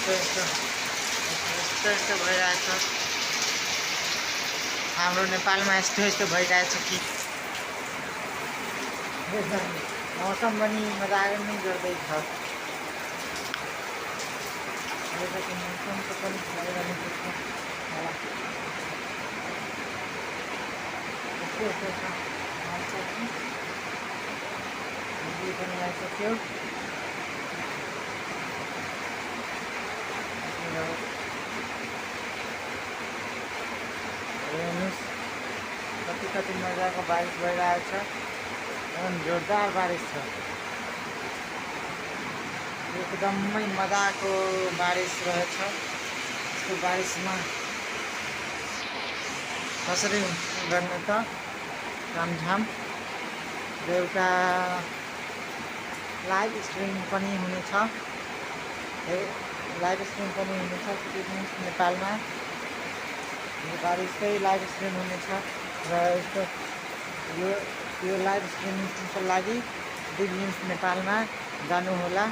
यस्तो भइरहेछ। हाम्रो नेपालमा यस्तो भइरहेछ कि मौसम पनि मजाले नै गर्दैछ। अहिलेको मौसमको पनि भइरहेको छ होला। यस्तो छ पनि आइसक्यो। कति मजाको बारिश भइरहेछ। एकदम जोरदार बारिश छ। एकदमै मजाको बारिश रहेछ। यस्तो बारिशमा कसरी गर्ने त कामझाम। एउटा लाइभ स्ट्रिम पनि हुनेछ। सिटी न्युज नेपालमा बारिशकै लाइभ स्ट्रिम हुनेछ र यस्तो यो लाइभ स्ट्रिमिङको लागि सिटी न्युज नेपालमा जानुहोला।